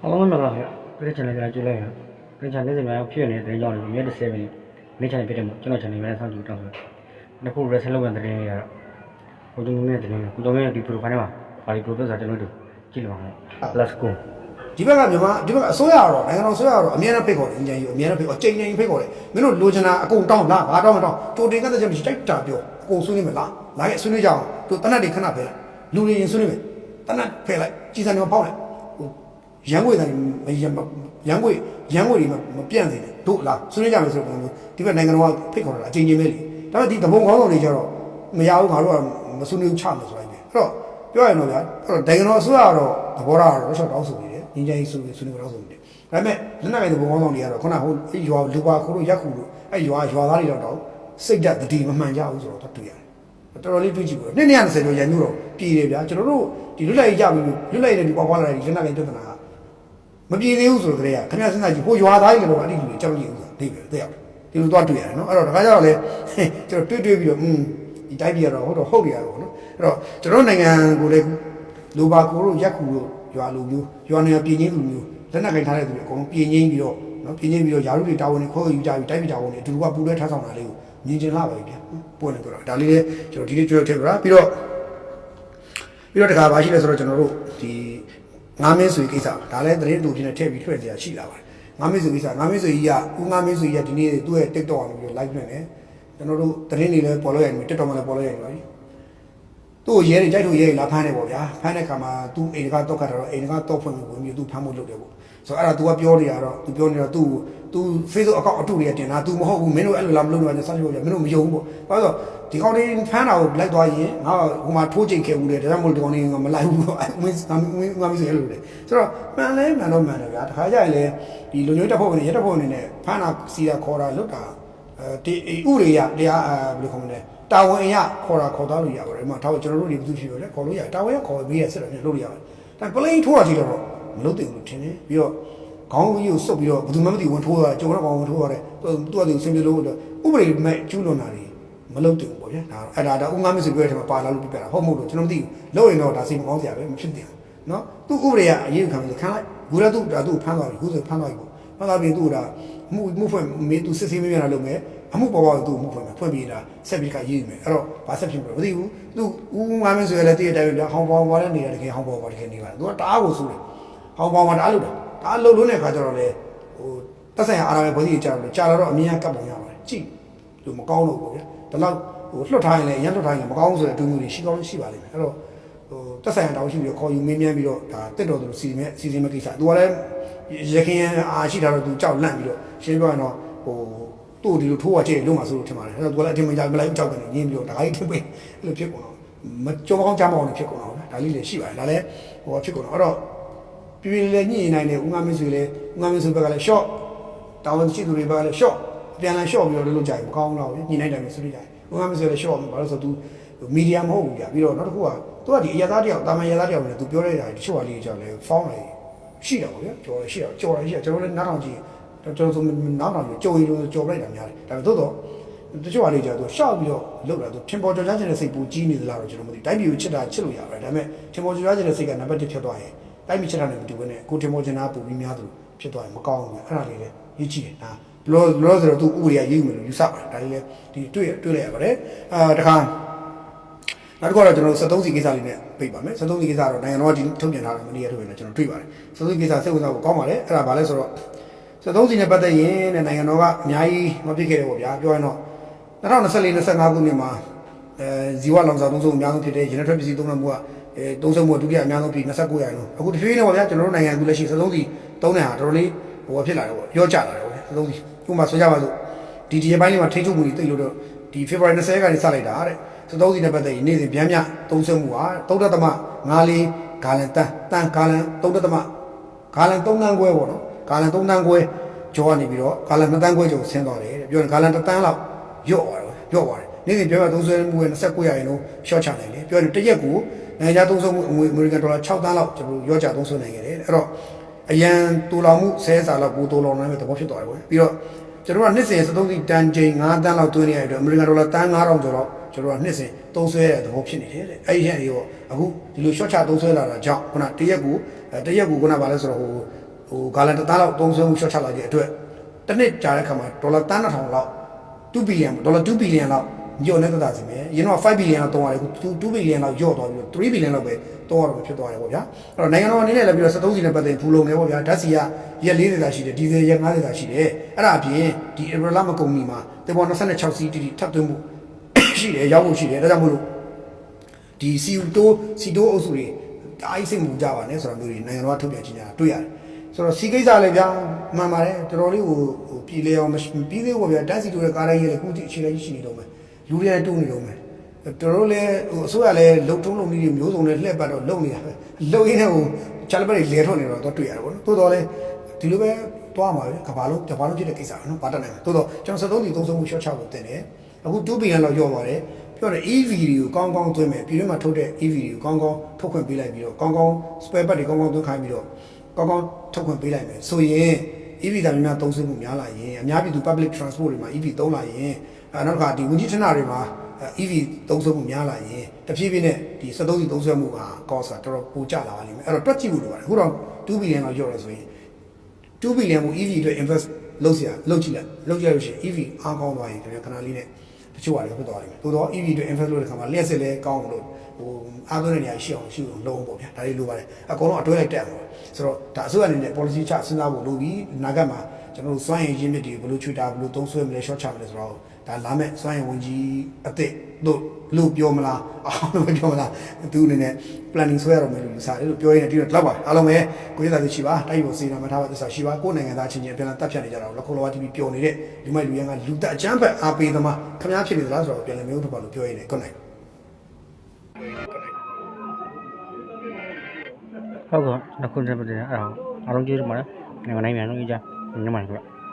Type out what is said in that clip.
အားလုံးမင်္ဂလာပါပြည်ချန်နယ်ကကြည့်လိုက်ရပြည်ချန်နယ်စများဖြစ်နေတဲ့တဲ့ကြောင့်လည်းမြဲတစ်7မိနစ်ချန်ဖြစ်တယ်မို့ကျွန်တော် channel မှာဆောက်ကြည့်တောင်းဆိုနှစ်ခု wrestling လုပ်တဲ့တဲ့ရတော့ကိုကျုံမြင့်တဲ့ကိုကျုံမြင့်ဒီ profile ထဲမှာဘာဒီ profile ဆိုတာကျွန်တော်တို့ကြည့်လို့ပါမယ် let's go ဒီဘက်ကမြန်မာဒီဘက်ကအစိုးရတော့နိုင်ငံတော်အစိုးရတော့အမြဲတမ်းဖိတ်ခေါ်တယ်အင်ဂျင်ကြီးအမြဲတမ်းဖိတ်ခေါ်ချိန်ချိန်ဖိတ်ခေါ်တယ်မင်းတို့လိုချင်တာအကုန်တောင်းလားငါတောင်းမတောင်းကြိုတင်ကတဲ့ချက်မရှိတိုက်တာပြောအကုန်ဆွေးနွေးမလားလာခဲ့ဆွေးနွေးကြအောင်သူတနတ်တွေခဏဖယ်လိုက်လူတွေရင်ဆွေးနွေးမယ်တနတ်ဖယ်လိုက်ကြီးစံတွေပေါက်လိုက်ရန်ငွေတိုင်းရန်ငွေတွေမပြန့်စေနဲ့တို့လားဆွေးနွေးကြမယ်ဆိုတော့ဒီဘက်နိုင်ငံတော်ကဖိတ်ခေါ်တာအချိန်ချင်းပဲလေဒါပေမဲ့ဒီတဘုံကောင်းဆောင်တွေကျတော့မရဘူးငါတို့ကမဆွေးနွေးချမယ်ဆိုလိုက်ပဲအဲ့တော့ပြောရရင်တော့ဗျာအဲ့တော့နိုင်ငံတော်အစိုးရကတော့သဘောထားတော့ရှော့တောင်းဆိုနေတယ်ငင်းကြိုင်းဆွေးနွေးတော့ဆိုနေတယ်ဒါပေမဲ့လက်နက်ကိုင်တဲ့ဘုံကောင်းဆောင်တွေကတော့ခုနကဟိုအဲ့ရွာလူပါခိုးလို့ရက်ခုလို့အဲ့ရွာသားတွေတော့စိတ်ဓာတ်တတိမမှန်ကြဘူးဆိုတော့တွေ့ရတယ်တော်တော်လေးတွေးကြည့်ဘူးနှစ်20ကျော်ရန်ညို့တော့ပြည်တယ်ဗျာကျွန်တော်တို့ဒီလွတ်လပ်ရေးကြပြီလွတ်လပ်ရေးနဲ့ဒီပွားပွားလာတဲ့ဒီလက်နက်ကိုင်ပြဿနာကမပြည်သေးဘူးဆိုတော့ကြရခင်ဗျာစဉ်းစားကြည့်ဟိုရွာသားတွေကတော့အဲ့ဒီလူတွေကြောက်ကြည့်ဦးဆိုတာသိပဲတဲ့ရောက်ဒီလိုသွားတွေ့ရတယ်နော်အဲ့တော့ဒါကြတော့လေကျွန်တော်တွေးပြီးတော့ဒီတိုင်းပြည်ကတော့ဟုတ်တယ်ကတော့နော်အဲ့တော့ကျွန်တော်နိုင်ငံကိုလည်းလူပါခိုးလို့ရက်ခုလို့ရွာလူမျိုးရွာနေပြည်ချင်းလူမျိုးလက်နက်ကင်ထားတဲ့သူတွေအကုန်လုံးပြည်ချင်းပြီးတော့နော်ပြည်ချင်းပြီးတော့ယာရုတွေတာဝန်တွေခေါ်ယူကြပြီးတိုင်းပြည်တာဝန်တွေအတူတူကပူးတွဲထားဆောင်တာလေးကိုမြင်ကျင်လာပါပြီဗျာပွင့်နေကြတော့ဒါလေးလည်းကျွန်တော်ဒီနေ့ကြွထည့်ပြတာပြီးတော့တခါပါရှိလဲဆိုတော့ကျွန်တော်တို့ဒီငါးမင်းဆွေကိစ္စဒါလည်းတရင်တူဖြစ်နေထည့်ပြီးထွက်ကြရရှိလာပါတယ်ငါးမင်းဆွေကိစ္စငါးမင်းဆွေကြီးကဦးငါးမင်းဆွေကြီးကဒီနေ့သူ့ရဲ့ TikTok ကနေပြီး live နဲ့ကျွန်တော်တို့တရင်တွေလည်းပေါ်လို့ရတယ် TikTok မှာလည်းပေါ်လို့ရတယ်ပါကြီးသူ့ရဲတွေကြိုက်လို့ရဲလာဖမ်းတယ်ပေါ့ဗျာဖမ်းတဲ့ခါမှာသူအိမ်ကတော့ခတ်တော့အိမ်ကတော့ဖွင့်ပြီးဝင်ပြီးသူဖမ်းဖို့လုပ်တယ်ပေါ့ဆိုတော့အဲ့ဒါ तू ကပြောနေရတော့ तू ပြောနေတော့ तू Facebook account အတူတွေကတင်တာ तू မဟုတ်ဘူးမင်းတို့အဲ့လိုလာမလုပ်တော့ဆက်ပြောပြမင်းတို့မယုံဘူးပေါ့ဘာလို့ဒီကောင်လေးဖမ်းတာကိုလိုက်သွားရင်ငါဟိုမှာထိုးချိန်ခဲ့ဘူးလေဒါကြောင့်မို့ဒီကောင်လေးမလိုက်ဘူးပေါ့ငါမဆိုရလို့လေဆိုတော့မှန်တယ်ဗျာတခါကြရင်လေဒီလူမျိုးတက်ဖို့ကနေရက်တက်ဖို့အနေနဲ့ဖမ်းတာစီတာခေါ်တာလွတ်တာဒီဥရိယတရားဘယ်လိုခေါ်မလဲတာဝန်အရခေါ်သွားလို့ရပါတယ်ဒီမှာဒါကျွန်တော်တို့တွေဘူးဖြစ်ရတယ်ခေါ်လို့ရတာဝန်ရခေါ်ပြီးရဆက်တော့လုပ်လို့ရပါတယ်ဒါပလိန်ထိုးရကြည့်တော့မလုပ်တင်ဘူးထင်တယ်ပြီးတော့ခေါင်းကြီးကိုစုပ်ပြီးတော့ဘယ်သူမှမသိဝင်ထိုးတာကြုံတော့ခေါင်းဝင်ထိုးရတယ်သူ့အတူဆင်းပြေလို့ဥပဒေမဲ့ကျူးလွန်တာတွေမလုပ်တင်ဘူးပေါ့ဗျာဒါအဲ့ဒါဦးငါမစ်ဆိုပြောတဲ့ထဲမှာပါလာလို့ပြပြတာဟုတ်မဟုတ်လို့ကျွန်တော်မသိဘူးလုပ်ရင်တော့ဒါစိတ်မကောင်းစရာပဲမဖြစ်တင်ဘူးနော်သူ့ဥပဒေကအရေးခံလို့ခံလိုက်ဘူးလားသူ့ဖမ်းသွားပြီခုဆိုဖမ်းသွားပြီပေါ့ဖမ်းသွားပြီသူ့ဒါမှုဖွင့်မေးသူစစ်ဆေးမေးမြန်းတာလုပ်မယ်အမှုပေါ်ပေါက်သူ့မှုဖွင့်ပြီးတာဆက်ပြီးကရေးမယ်အဲ့တော့ဘာဆက်ဖြစ်မလဲမသိဘူးသူဦးငါမစ်ဆိုရလဲတည့်တဲ့အတိုင်းပဲဗျာဟောင်းပေါင်းလည်းနေတာတကယ်ဟောင်းပေါင်းတကယ်နေပါသူကတအားကိုဆိုးတယ်ဟောင်းပေါင်းမှာတအားလို့တာဒါအလုပ်လုံးတဲ့ခါကျတော့လေဟိုတက်ဆိုင်ရာအားရပဲဘုန်းကြီးကြာတော့အမြင်ကကပ်ပုံရပါတယ်ကြည့်လို့မကောင်းလို့ပေါ့ဗျာဒါတော့ဟိုလွတ်ထားရင်လည်းရန်လွတ်ထားရင်မကောင်းဆိုတဲ့အတူမျိုးတွေရှိကောင်းရှိပါလိမ့်မယ်အဲ့တော့ဟိုတက်ဆိုင်ရာတောင်းရှိပြီးတော့ခေါ်ယူမင်းမြန်းပြီးတော့ဒါတက်တော်သူစီစဉ်မဲ့ကိစ္စသူကလည်းရခင်အားရှိတာတော့သူကြောက်လန့်ပြီးတော့ရှင်းပြောရင်တော့ဟိုသူ့ဒီလိုထိုးရချေလုံးမှာဆိုလို့ထင်ပါတယ်အဲ့တော့သူကလည်းအထင်မရမလိုက်ကြောက်တယ်ညင်းပြီးတော့ဒါကြီးထင်ပေးအဲ့လိုဖြစ်ကုန်တော့မကြောကောင်းကြမအောင်ဖြစ်ကုန်တော့ဒါလေးလည်းရှိပါတယ်ဒါလည်းဟိုဖြစ်ကုန်တော့အဲ့တော့ပြည်လည်းညှိနေနိုင်တယ်ဦးငါမင်းဆွေလည်းဦးငါမင်းဆွေဘက်ကလည်း short တာဝန်ရှိသူတွေဘက်ကလည်း short ပြန်လာ short ပြီးတော့လုပ်ကြရင်မကောင်းတော့ဘူးညှိနိုင်တယ်ဆိုလို့ကြရင်ဦးငါမင်းဆွေလည်း short ဘာလို့ဆိုသူမီဒီယာမဟုတ်ဘူးကြာပြီးတော့နောက်တစ်ခုကသူကဒီအရသားတယောက်တာမန်ရသားတယောက်နဲ့သူပြောတဲ့ဓာတ်တချို့ဟာလေးကြောင့်လည်းဖောင်းနေရှိတာပေါ့ဗျာကြော်ရရှိတာကျွန်တော်လည်းနားထောင်ကြည့်ကျွန်တော်ဆိုနားထောင်ကြည့်ကြော်ရင်ကြော်လိုက်တာများတယ်ဒါပေမဲ့သို့တော့တချို့ဟာလေးကြာသူရှောက်ပြီးတော့လုပ်တာသူထင်ပေါ်ကြော်ကြားခြင်းတဲ့စိတ်ပူကြီးနေသလားတော့ကျွန်တော်မသိတိုင်းပြည်ကိုချစ်တာချစ်လို့ရပါတယ်ဒါပေမဲ့ထင်ပေါ်ကြော်ကြားခြင်းတဲ့စိတ်ကနံပါတ်1ဖြစ်သွားရင်တိုင်းပြည်ချစ်တာနဲ့မတူဘဲနဲ့ကိုတင်မောချင်တာပူပြီးများသူဖြစ်သွားရင်မကောင်းဘူးအဲ့ဒါလေးလည်းရေးကြည့်တယ်ဒါလောဆိုတော့သူဥပဒေရေးမယ်လို့ယူဆပါတယ်ဒါလေးလည်းဒီတွေ့လိုက်ရပါတယ်တခါနောက်တစ်ခုကတော့ကျွန်တော်73စီကိစ္စလေးနဲ့ပြပါမယ်73စီကိစ္စတော့နိုင်ငံတော်ကဒီထုတ်ပြန်ထားတယ်မနေ့ကထုတ်ပြန်တယ်ကျွန်တော်တွေ့ပါတယ်73ကိစ္စစိတ်ဝင်စားဖို့ကောင်းပါတယ်အဲ့ဒါဘာလဲဆိုတော့73စီနဲ့ပတ်သက်ရင်နိုင်ငံတော်ကအများကြီးမဖြစ်ခဲ့တယ်ပေါ့ဗျာပြောရင်တော့2024-25ခုနှစ်မှာဇီဝလောင်စာသုံးစုံအများဆုံးဖြစ်တဲ့ရင်းနှီးထွက်ပစ္စည်းသုံးမှုကသုံးစုံမှုဒုတိယအများဆုံးပြီး29ရာခိုင်နှုန်းအခုတစ်ဖြည်းဖြည်းနဲ့ပေါ့ဗျာကျွန်တော်တို့နိုင်ငံကူလက်ရှိ73စီသုံးတဲ့ဟာတော်တော်လေးဟိုဖြစ်လာတယ်ပေါ့ရောကျလာတယ်ပေါ့ဗျာ73စီဥပမာဆိုကြပါစို့ဒီဒီပိုင်းလေးမှာထိချုပ်မှုတွေတိတ်လို့တော့ဒီ February 20ကနေစလိုက်တာတဲ့73စီနဲ့ပတ်သက်ရင်နေ့စဉ်ဗျမ်းမြသုံးစုံမှုဟာ3.54ဂါလန်တန်ဂါလန်3.ဂါလန်3တန်းခွဲပေါ့နော်ဂါလန်3တန်းခွဲကျော်ကနေပြီးတော့ဂါလန်2တန်းခွဲကျော်ဆင်းသွားတယ်တဲ့ပြောရင်ဂါလန်1တန်းလောက်ရော့သွားတယ်နေ့စဉ်ပြောရသုံးစွဲမှုရဲ့29ရာခိုင်နှုန်းရှော့ချနိုင်တယ်ပြောရင်တရက်ကိုနိုင်ငံခြားသုံးစွဲမှုအမေရိကန်ဒေါ်လာ6တန်းလောက်ကျွန်တော်ရော့ချသုံးစွဲနိုင်ခဲ့တယ်အဲ့တော့အရန်တူလောင်မှု10စာလောက်ပိုတူလောင်နိုင်တဲ့သဘောဖြစ်သွားတယ်ပေါ့ပြီးတော့ကျွန်တော်ကနှစ်စဉ်73စီတန်ချိန်9တန်းလောက်သွင်းနေရတဲ့အတွက်အမေရိကန်ဒေါ်လာတန်း9000ကျော်တော့ကျွန်တော်ကနှစ်စဉ်သုံးစွဲတဲ့သဘောဖြစ်နေတယ်တဲ့အဲ့ဒီဟဲ့ရောအခုဒီလို short ချသုံးစွဲလာတာကြောင့်ခုနတရက်ကိုခုနဗာလဲဆိုတော့ဟို ဟိုဂါလန်တစ်သားလောက်သုံးစွဲမှုရှော့ချလိုက်တဲ့အတွက်တစ်နှစ်ကြာတဲ့ခါမှာဒေါ်လာတန်း2000လောက်2ဘီလီယံဒေါ်လာ2ဘီလီယံလောက်ညော့နေတာစီမယ်ရင်းတော့5ဘီလီယံလောက်သုံးရတယ်ခု2ဘီလီယံလောက်ညော့သွားပြီးတော့3ဘီလီယံလောက်ပဲသုံးရတော့ဖြစ်သွားတယ်ပေါ့ဗျာအဲ့တော့နိုင်ငံတော်အနေနဲ့လည်းပြီးတော့73စီနဲ့ပတ်သက်ဘူးလုံးနေပေါ့ဗျာဓာတ်စီကရက်40တာရှိတယ်ဒီဇယ်ရက်50တာရှိတယ်အဲ့ဒါအပြင်ဒီဧပြီလမကုန်မီမှာတေပေါ်26စီတီထပ်သွင်းမှုရှိတယ်ရောက်ဖို့ရှိတယ်ဒါကြောင့်မို့လို့ဒီစီတိုးအုပ်စုတွေအားစိတ်မူကြပါနဲ့ဆိုတော့မျိုးတွေနိုင်ငံတော်ကထုတ်ပြန်ခြင်းညာတွေ့ရတယ်ဆိုတော့စီကိစ္စလည်းဗျာမှန်ပါတယ်တော်တော်လေးဟိုပြည်လေအောင်ပြီးသေးဘူးဗျာတန်းစီတိုးတဲ့ကားတိုင်းရဲ့ခုတိအခြေလေးရှိနေတော့မယ်လူတွေတူနေတော့မယ်တော်တော်လည်းဟိုအစိုးရလည်းလုံထုံးလုံနည်းတွေမျိုးစုံနဲ့လှည့်ပတ်တော့လုံနေတာပဲလုံရင်းနဲ့ဟိုချာလပတ်တွေလဲထွက်နေတော့တွေ့ရတယ်ပေါ့နော်တိုးတော်လည်းဒီလိုပဲတွားမှာပဲကဘာလုံးဖြစ်တဲ့ကိစ္စပဲနော်ဘာတက်နိုင်မှာတိုးတော့ကျွန်တော်73ဒီသုံးမှုရှော့ချဖို့တင်တယ်အခု2ဘီလီယံလောက်ရော့သွားတယ်ပြောတယ် EV တွေကိုကောင်းကောင်းသွင်းမယ်ပြည်တွင်းမှာထုတ်တဲ့ EV တွေကိုကောင်းကောင်းထုတ်ခွင့်ပေးလိုက်ပြီးတော့ကောင်းကောင်း spare part တွေကောင်းကောင်းသွင်းခိုင်းပြီးတော့ကောင်းကောင်းထုတ်ခွင့်ပေးလိုက်မယ်ဆိုရင် EV တာများသုံးစွဲမှုများလာရင်အများပြည်သူ public transport တွေမှာ EV သုံးလာရင်နောက်တစ်ခါဒီဝန်ကြီးဌာနတွေမှာ EV သုံးစွဲမှုများလာရင်တဖြည်းဖြည်းနဲ့ဒီ73စီသုံးစွဲမှုက cost ကတော်တော်ပိုကျလာပါလိမ့်မယ်အဲ့တော့တွက်ကြည့်ဖို့လိုပါတယ်အခုတော့2ဘီလီယံလောက်ရော့ရဆိုရင်2ဘီလီယံကို EV အတွက် invest လုပ်ကြည့်လို့ရှိရင် EV အားကောင်းသွားရင်ခင်ဗျာခဏလေးနဲ့တချို့ဟာတွေဖြစ်သွားလိမ့်မယ်သို့တော့ EV အတွက် invest လုပ်တဲ့ခါမှာလျှက်စစ်လဲကောင်းလို့ဟိုအားသွင်းတဲ့နေရာရှိအောင်လုံးပေါ့ဗျာဒါလေးလိုပါတယ်အကုန်လုံးအတွဲလိုက်တက်မှာဆိုတော့ဒါအစိုးရအနေနဲ့ policy ချစဉ်းစားဖို့လိုပြီးနာဂတ်မှာကျွန်တော်တို့စွမ်းရည်ရင်းမြစ်တွေဘယ်လိုချွေတာဘယ်လိုသုံးဆွဲမလဲ short ချမလဲဆိုတော့ဒါလာမဲ့စွမ်းရည်ဝန်ကြီးအစ်စ်တို့လို့ပြောမလားအောင်လို့ပြောမလားသူအနေနဲ့ planning ဆွဲရတော့မယ်လို့ယူဆတယ်လို့ပြောရရင်ဒီတော့လောက်ပါအားလုံးပဲကိုရည်သားရှိပါတိုက်ရိုက်စေနာမထားပါသစ္စာရှိပါကိုနိုင်ငံသားချင်းချင်းအပြန်အတက်ဖြတ်နေကြတာလောက်ခေါ်လော TV ပျော်နေတဲ့လူမိုက်လူရန်ကလူတက်အချမ်းဖက်အားပေးသမားခမားဖြစ်နေသလားဆိုတော့ပြန်လည်မျိုးထုတ်ပါလို့ပြောရရင်good night ဟုတ်ကဲ့နောက်ခုတက်ပါတယ်အဲ့ဒါအားလုံးကျေးဇူးပါတယ်နိုင်ငံတိုင်းမြန်လုံးကြီးကြညမနေကြ